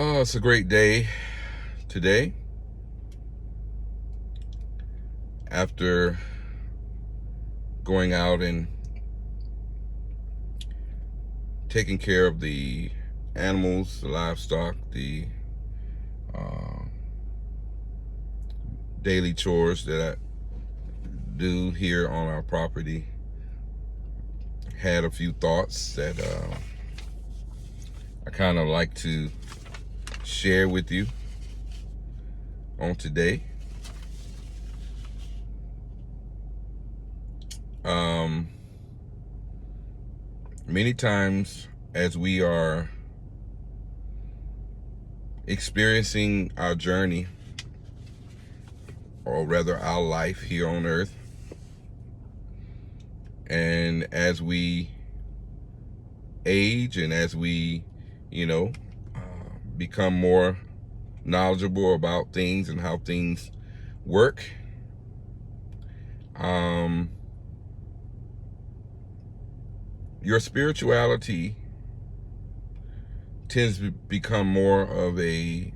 Oh, it's a great day today. After going out and taking care of the animals, the livestock, the uh, daily chores that I do here on our property, had a few thoughts that I kind of like to share with you on today. Many times as we are experiencing our journey, or rather our life here on earth, and as we age and as we, uh, become more knowledgeable about things and how things work, your spirituality tends to become more of a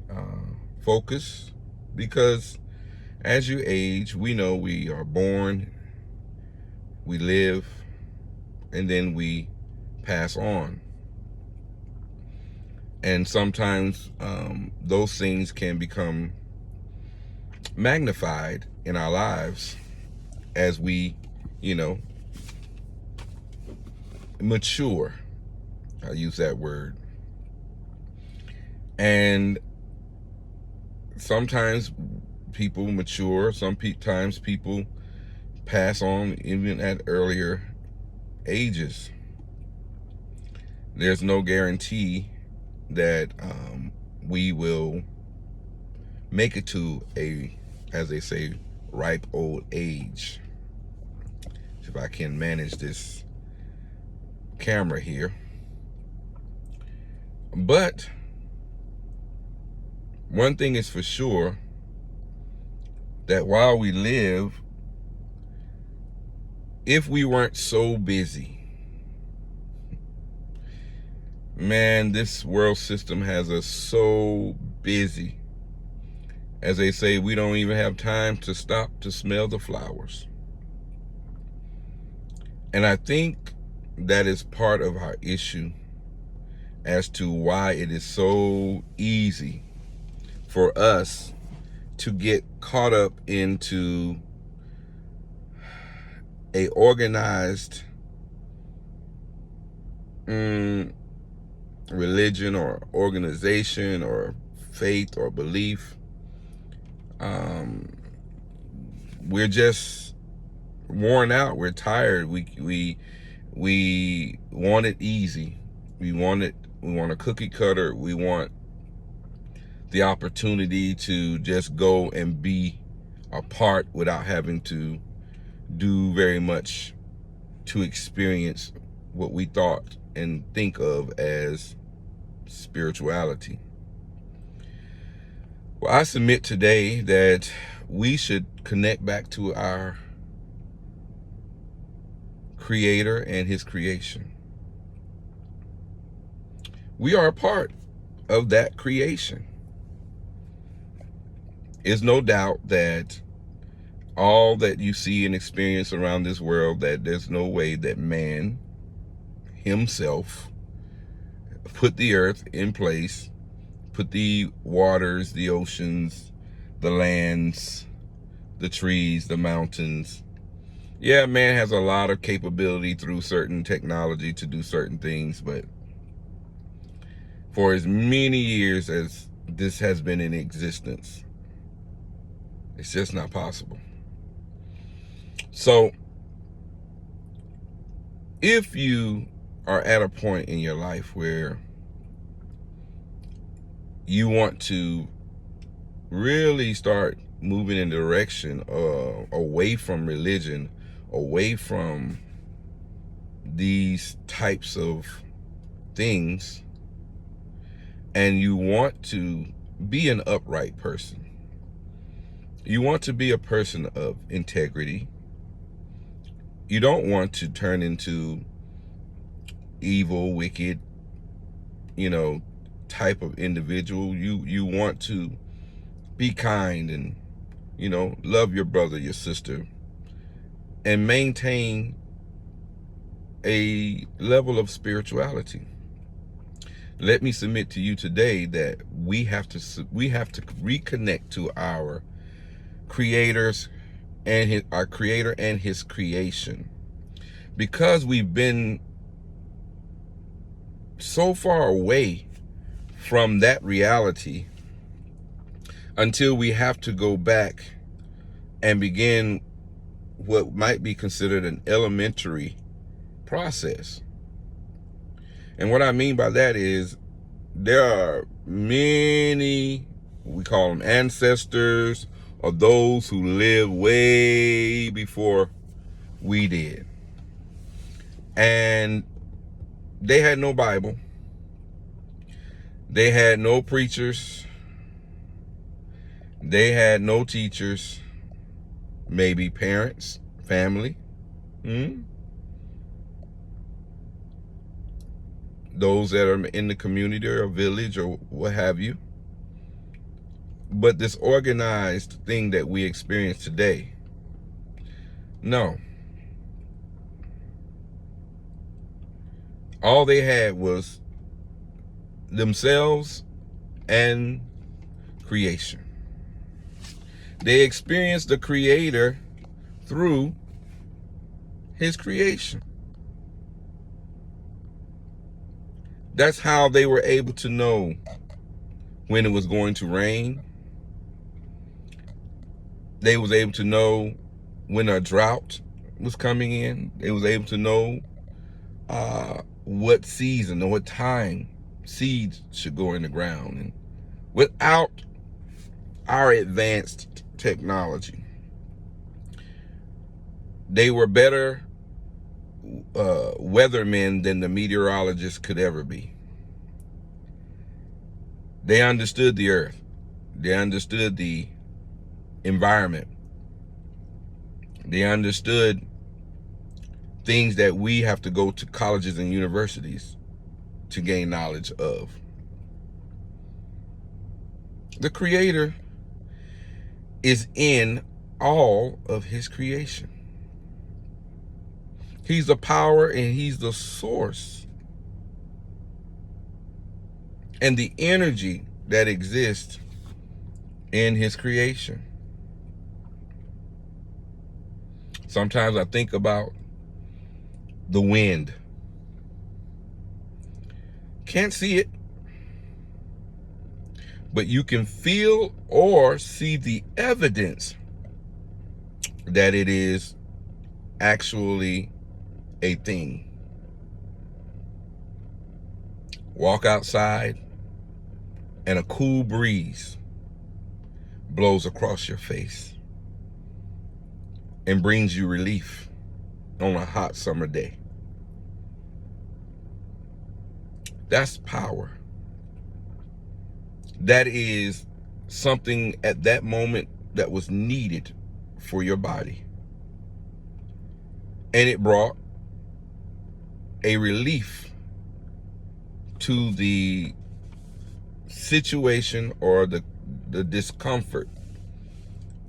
focus, because as you age, we know we are born, we live, and then we pass on. And sometimes those things can become magnified in our lives as we, mature. I'll use that word. And sometimes people mature, sometimes people pass on even at earlier ages. There's no guarantee that we will make it to a, as they say, ripe old age. If I can manage this camera here. But one thing is for sure, that while we live, if we weren't so busy, man, this world system has us so busy. As they say, we don't even have time to stop to smell the flowers. And I think that is part of our issue as to why it is so easy for us to get caught up into a organized religion or organization or faith or belief. We're just worn out. We're tired. We want it easy. We want a cookie cutter. We want the opportunity to just go and be a part without having to do very much to experience what we thought and think of as spirituality. Well, I submit today that we should connect back to our Creator and His creation. We are a part of that creation. There's no doubt that all that you see and experience around this world, that there's no way that man himself put the earth in place, put the waters, the oceans, the lands, the trees, the mountains. Yeah, man has a lot of capability through certain technology to do certain things, but for as many years as this has been in existence, it's just not possible. So if you are at a point in your life where you want to really start moving in the direction away from religion, away from these types of things, and you want to be an upright person, you want to be a person of integrity, you don't want to turn into evil, wicked, type of individual. You want to be kind and, love your brother, your sister, and maintain a level of spirituality. Let me submit to you today that we have to reconnect to our creators and our creator and his creation, because we've been so far away from that reality until we have to go back and begin what might be considered an elementary process. And what I mean by that is there are many, we call them ancestors, or those who lived way before we did. And they had no Bible. They had no preachers. They had no teachers. Maybe parents, family. Those that are in the community or village or what have you. But this organized thing that we experience today, no. All they had was themselves and creation. They experienced the Creator through his creation. That's how they were able to know when it was going to rain. They was able to know when a drought was coming in. They was able to know what season or what time seeds should go in the ground. And without our advanced technology, they were better weathermen than the meteorologists could ever be. They understood the earth. They understood the environment. They understood things that we have to go to colleges and universities to gain knowledge of. The Creator is in all of his creation. He's the power and he's the source. And the energy that exists in his creation. Sometimes I think about the wind. Can't see it, but you can feel or see the evidence that it is actually a thing. Walk outside and a cool breeze blows across your face and brings you relief on a hot summer day. That's power. That is something at that moment that was needed for your body. And it brought a relief to the situation or the discomfort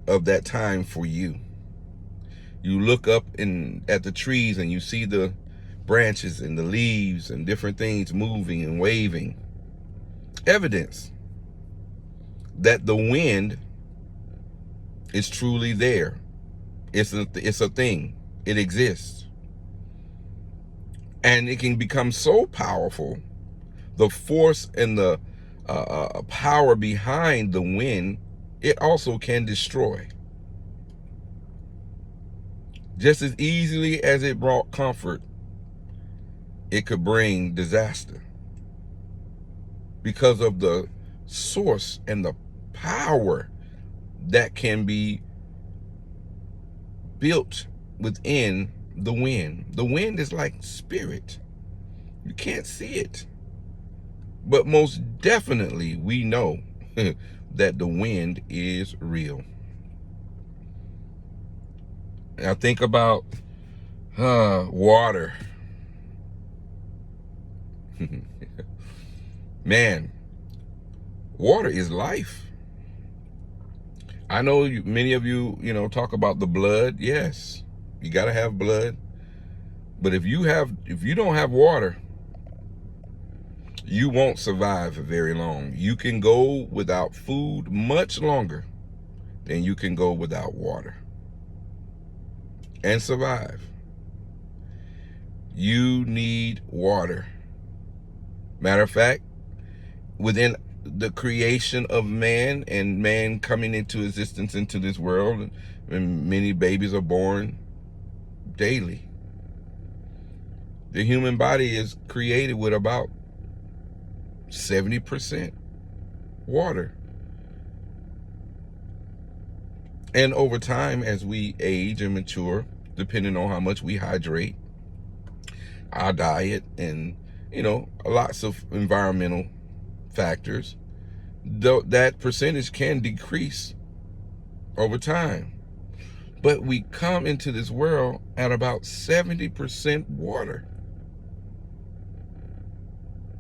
of that time for you. You look up at the trees and you see the branches and the leaves and different things moving and waving. Evidence that the wind is truly there. It's a thing. It exists. And it can become so powerful, the force and the power behind the wind, it also can destroy. Just as easily as it brought comfort, it could bring disaster because of the source and the power that can be built within the wind. The wind is like spirit. You can't see it. But most definitely we know that the wind is real. And I think about water. Man, Water is life. I know many of you, talk about the blood. Yes, you got to have blood. But if you don't have water, you won't survive for very long. You can go without food much longer than you can go without water and survive. You need water. Matter of fact, within the creation of man and man coming into existence into this world, and many babies are born daily. The human body is created with about 70% water. And over time, as we age and mature, depending on how much we hydrate, our diet, and lots of environmental factors, that percentage can decrease over time. But we come into this world at about 70% water.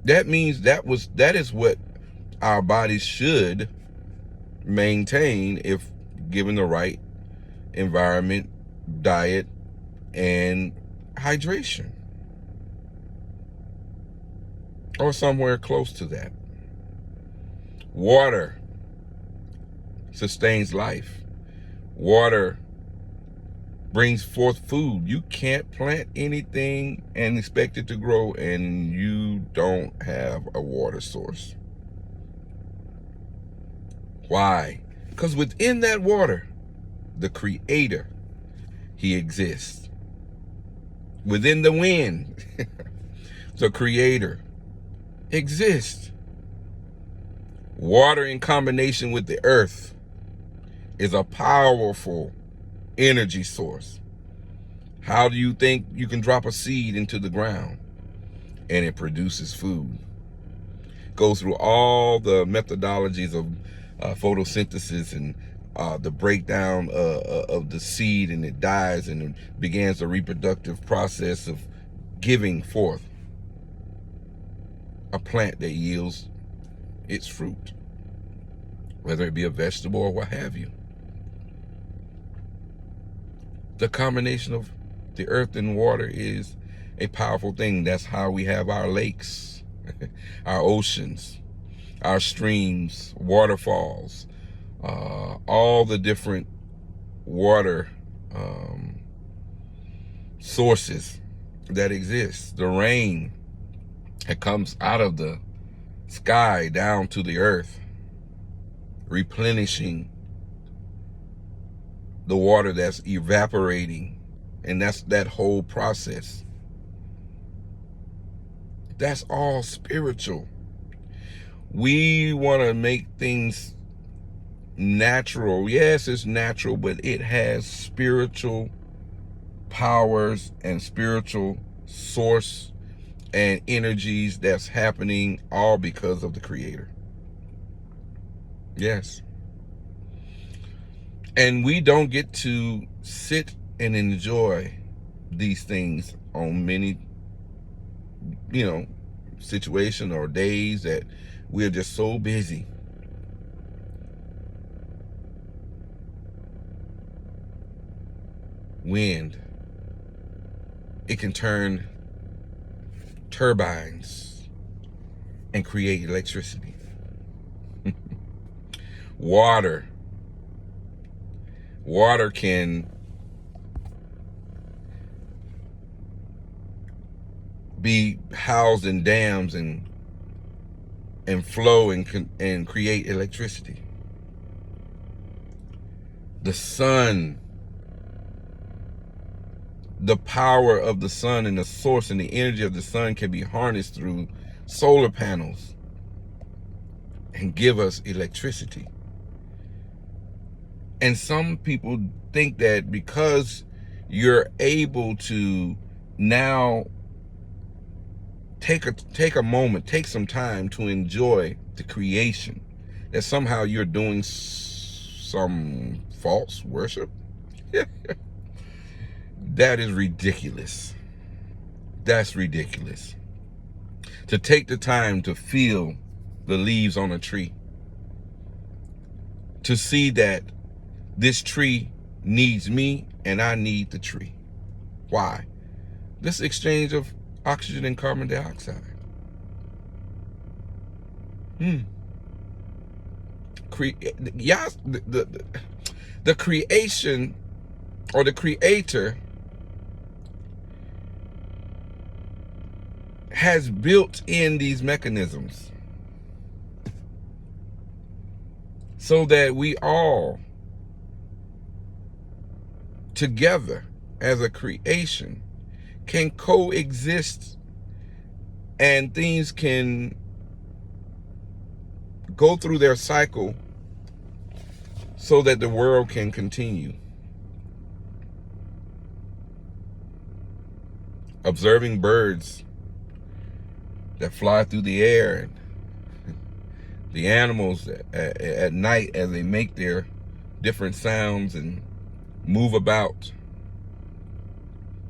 That means that is what our bodies should maintain if given the right environment, diet, and hydration, or somewhere close to that. Water sustains life. Water brings forth food. You can't plant anything and expect it to grow and you don't have a water source. Why? Because within that water, the Creator, He exists. Within the wind, the Creator exists. Water in combination with the earth is a powerful energy source. How do you think you can drop a seed into the ground and it produces food? Goes through all the methodologies of photosynthesis and the breakdown of the seed, and it dies and it begins the reproductive process of giving forth a plant that yields its fruit, whether it be a vegetable or what have you. The combination of the earth and water is a powerful thing. That's how we have our lakes, our oceans, our streams, waterfalls, all the different water sources that exist. The rain that comes out of the sky down to the earth, replenishing the water that's evaporating, and that's that whole process. That's all spiritual. We want to make things natural. Yes, it's natural, but it has spiritual powers and spiritual source and energies that's happening all because of the Creator. Yes. And we don't get to sit and enjoy these things on many, situation or days that we're just so busy. Wind, it can turn turbines and create electricity. Water can be housed in dams and flow and create electricity. The sun, the power of the sun and the source and the energy of the sun can be harnessed through solar panels and give us electricity. And some people think that because you're able to now take a moment, take some time to enjoy the creation, that somehow you're doing some false worship. That is ridiculous. That's ridiculous. To take the time to feel the leaves on a tree, to see that this tree needs me and I need the tree. Why? This exchange of oxygen and carbon dioxide. The creation or the creator has built in these mechanisms so that we all together as a creation can coexist and things can go through their cycle so that the world can continue. Observing birds that fly through the air and the animals at night as they make their different sounds and move about,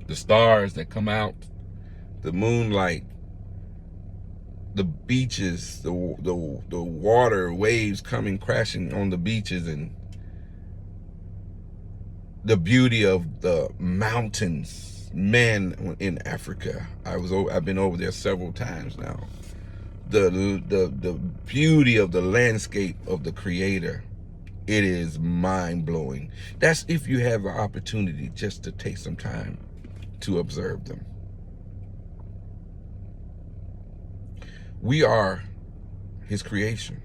the stars that come out, the moonlight, the beaches, the water waves coming crashing on the beaches, and the beauty of the mountains. Man, in Africa, I've been over there several times now. The beauty of the landscape of the Creator, it is mind-blowing. That's if you have an opportunity just to take some time to observe them. We are His creation.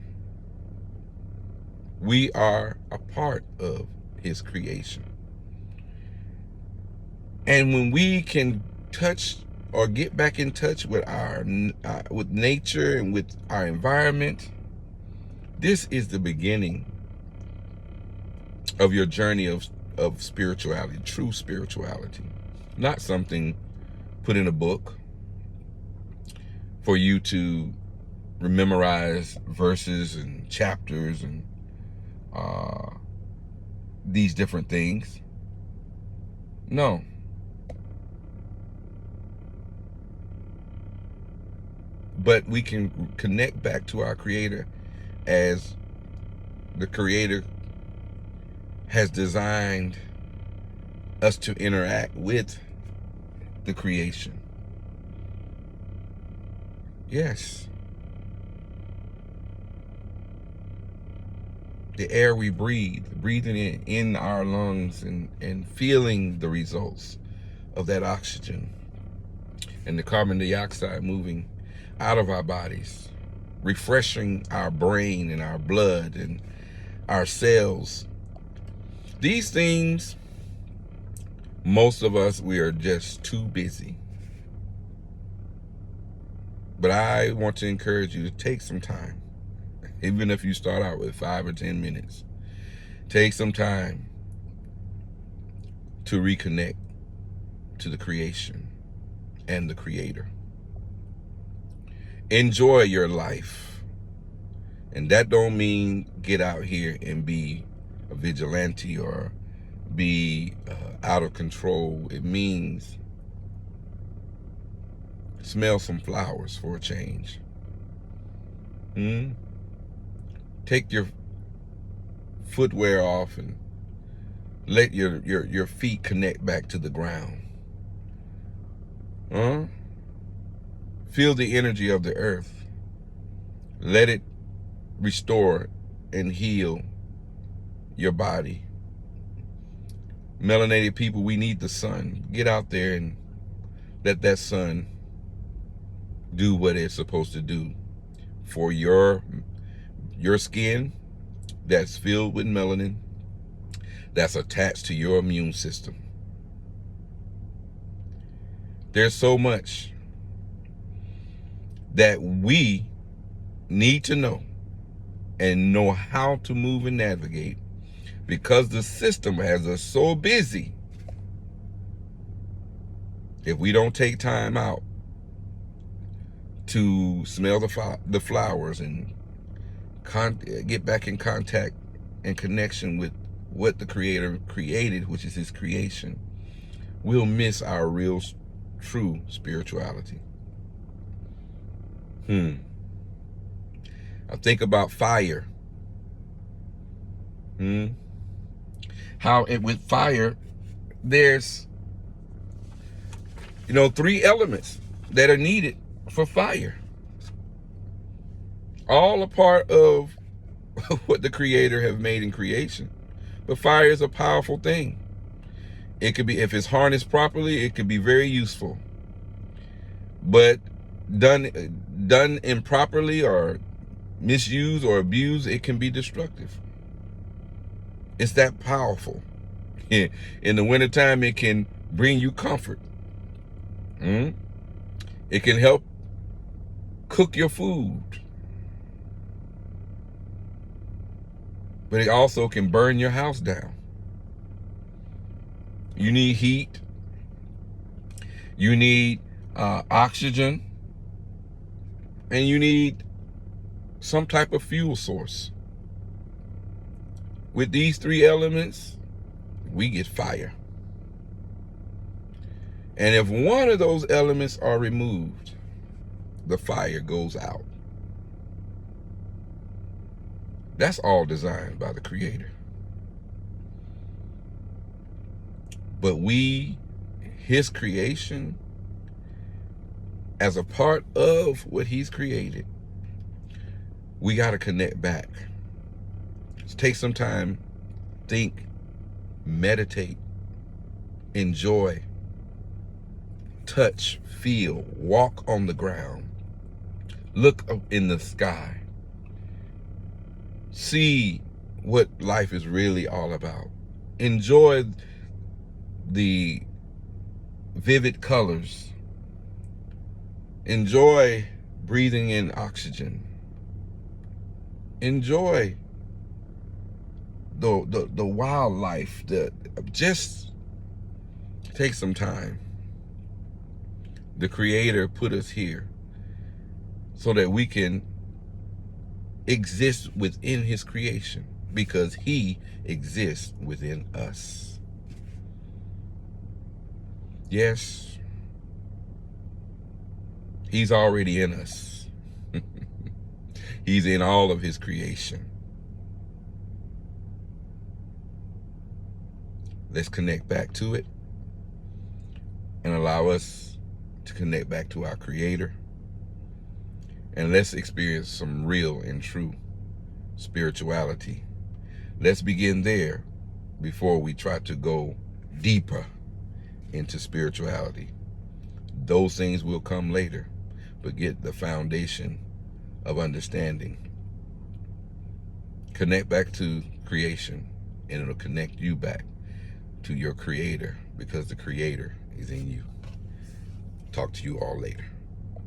We are a part of His creation. And when we can touch or get back in touch with with nature and with our environment, this is the beginning of your journey of spirituality, true spirituality. Not something put in a book for you to memorize verses and chapters and these different things. No. But we can connect back to our Creator as the Creator has designed us to interact with the creation. Yes. The air we breathe, breathing it in our lungs and feeling the results of that oxygen and the carbon dioxide moving out of our bodies, refreshing our brain and our blood and our cells. These things, most of us, we are just too busy. But I want to encourage you to take some time, even if you start out with 5 or 10 minutes. Take some time to reconnect to the creation and the Creator. Enjoy your life. And that don't mean get out here and be a vigilante or be out of control. It means smell some flowers for a change. Take your footwear off and let your feet connect back to the ground. Feel the energy of the earth. Let it restore and heal your body. Melanated people, we need the sun. Get out there and let that sun do what it's supposed to do for your skin that's filled with melanin, that's attached to your immune system. There's so much that we need to know and know how to move and navigate, because the system has us so busy. If we don't take time out to smell the flowers and get back in contact and connection with what the Creator created, which is His creation, we'll miss our real, true spirituality. I think about fire. Hmm? How with fire, there's, 3 elements that are needed for fire. All a part of what the Creator have made in creation. But fire is a powerful thing. It could be, if it's harnessed properly, it could be very useful. But done improperly or misused or abused, it can be destructive. It's that powerful. In the wintertime, it can bring you comfort. It can help cook your food. But it also can burn your house down. You need heat. You need oxygen. And you need some type of fuel source. With these 3 elements, we get fire. And if one of those elements are removed, the fire goes out. That's all designed by the Creator. But we, His creation, as a part of what He's created, we got to connect back. Just take some time, think, meditate, enjoy, touch, feel, walk on the ground, look up in the sky, see what life is really all about. Enjoy the vivid colors. Enjoy breathing in oxygen. Enjoy the wildlife. Just take some time. The Creator put us here so that we can exist within His creation, because He exists within us. Yes, He's already in us. He's in all of His creation. Let's connect back to it and allow us to connect back to our Creator. And let's experience some real and true spirituality. Let's begin there before we try to go deeper into spirituality. Those things will come later, but get the foundation of understanding. Connect back to creation, and it'll connect you back to your Creator, because the Creator is in you. Talk to you all later.